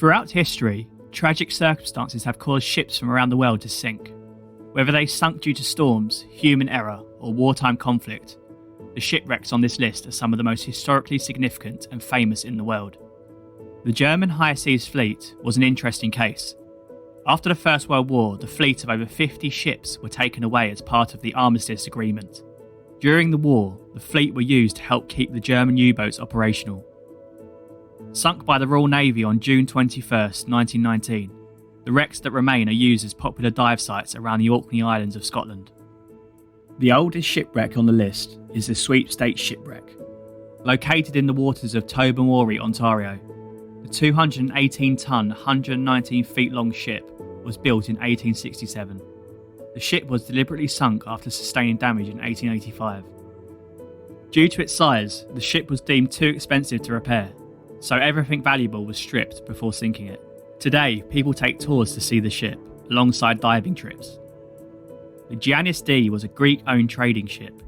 Throughout history, tragic circumstances have caused ships from around the world to sink. Whether they sunk due to storms, human error, or wartime conflict, the shipwrecks on this list are some of the most historically significant and famous in the world. The German High Seas Fleet was an interesting case. After the First World War, the fleet of over 50 ships were taken away as part of the Armistice Agreement. During the war, the fleet were used to help keep the German U-boats operational. Sunk by the Royal Navy on June 21, 1919, the wrecks that remain are used as popular dive sites around the Orkney Islands of Scotland. The oldest shipwreck on the list is the Sweepstakes Shipwreck. Located in the waters of Tobermory, Ontario, the 218-ton, 119 feet long ship was built in 1867. The ship was deliberately sunk after sustaining damage in 1885. Due to its size, the ship was deemed too expensive to repair, so everything valuable was stripped before sinking it. Today, people take tours to see the ship, alongside diving trips. The Janice D was a Greek-owned trading ship.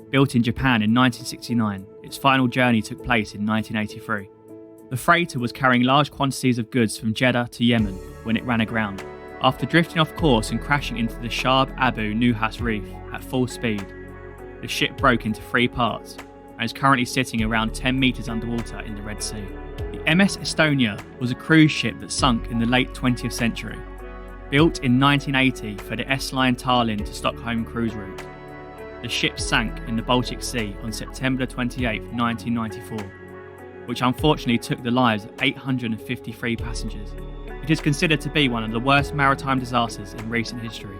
Built in Japan in 1969, its final journey took place in 1983. The freighter was carrying large quantities of goods from Jeddah to Yemen when it ran aground. After drifting off course and crashing into the Sharb Abu Nuhas Reef at full speed, the ship broke into 3 parts and is currently sitting around 10 metres underwater in the Red Sea. The MS Estonia was a cruise ship that sunk in the late 20th century. Built in 1980 for the S-Line Tallinn to Stockholm cruise route, the ship sank in the Baltic Sea on September 28, 1994, which unfortunately took the lives of 853 passengers. It is considered to be one of the worst maritime disasters in recent history.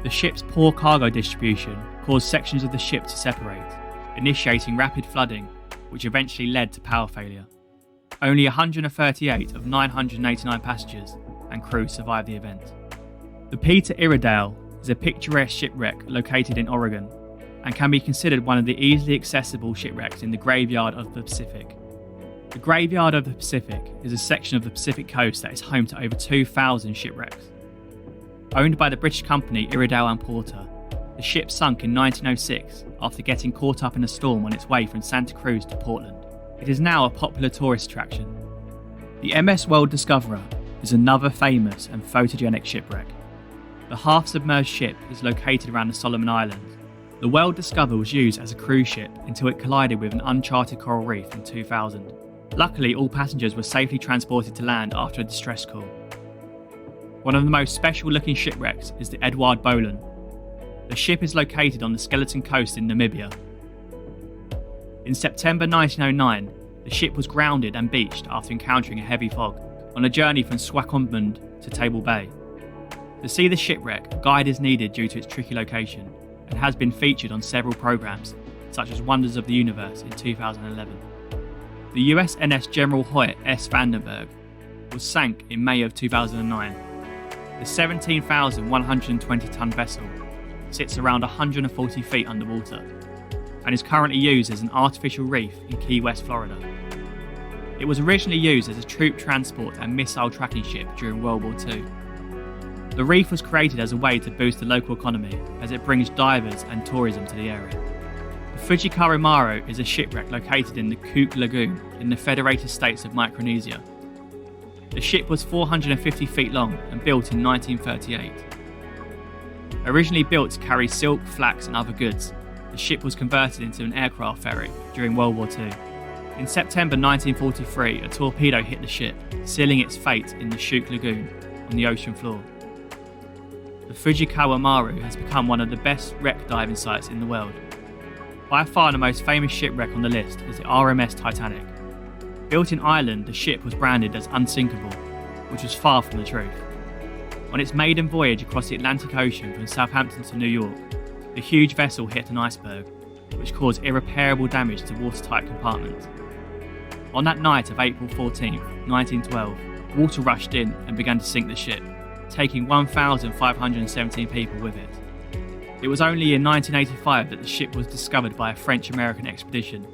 The ship's poor cargo distribution caused sections of the ship to separate, initiating rapid flooding, which eventually led to power failure. Only 138 of 989 passengers and crew survived the event. The Peter Iredale is a picturesque shipwreck located in Oregon and can be considered one of the easily accessible shipwrecks in the Graveyard of the Pacific. The Graveyard of the Pacific is a section of the Pacific coast that is home to over 2,000 shipwrecks. Owned by the British company Iredale and Porter, the ship sunk in 1906 after getting caught up in a storm on its way from Santa Cruz to Portland. It is now a popular tourist attraction. The MS World Discoverer is another famous and photogenic shipwreck. The half-submerged ship is located around the Solomon Islands. The World Discoverer was used as a cruise ship until it collided with an uncharted coral reef in 2000. Luckily, all passengers were safely transported to land after a distress call. One of the most special-looking shipwrecks is the Edward Boland. The ship is located on the Skeleton Coast in Namibia. In September 1909, the ship was grounded and beached after encountering a heavy fog on a journey from Swakopmund to Table Bay. To see the shipwreck, a guide is needed due to its tricky location and has been featured on several programmes, such as Wonders of the Universe in 2011. The USNS General Hoyt S. Vandenberg was sank in May of 2009. The 17,120-ton vessel sits around 140 feet underwater and is currently used as an artificial reef in Key West, Florida. It was originally used as a troop transport and missile tracking ship during World War II. The reef was created as a way to boost the local economy as it brings divers and tourism to the area. The Fujikarimaro is a shipwreck located in the Cook Lagoon in the Federated States of Micronesia. The ship was 450 feet long and built in 1938. Originally built to carry silk, flax and other goods, the ship was converted into an aircraft ferry during World War II. In September 1943, a torpedo hit the ship, sealing its fate in the Cook Lagoon on the ocean floor. The Fujikarimaro has become one of the best wreck diving sites in the world. By far the most famous shipwreck on the list is the RMS Titanic. Built in Ireland, the ship was branded as unsinkable, which was far from the truth. On its maiden voyage across the Atlantic Ocean from Southampton to New York, the huge vessel hit an iceberg, which caused irreparable damage to watertight compartments. On that night of April 14, 1912, water rushed in and began to sink the ship, taking 1,517 people with it. It was only in 1985 that the ship was discovered by a French-American expedition.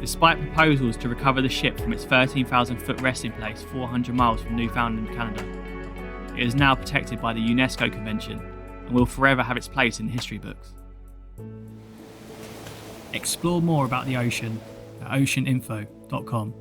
Despite proposals to recover the ship from its 13,000-foot resting place 400 miles from Newfoundland, Canada, it is now protected by the UNESCO Convention and will forever have its place in the history books. Explore more about the ocean at oceaninfo.com.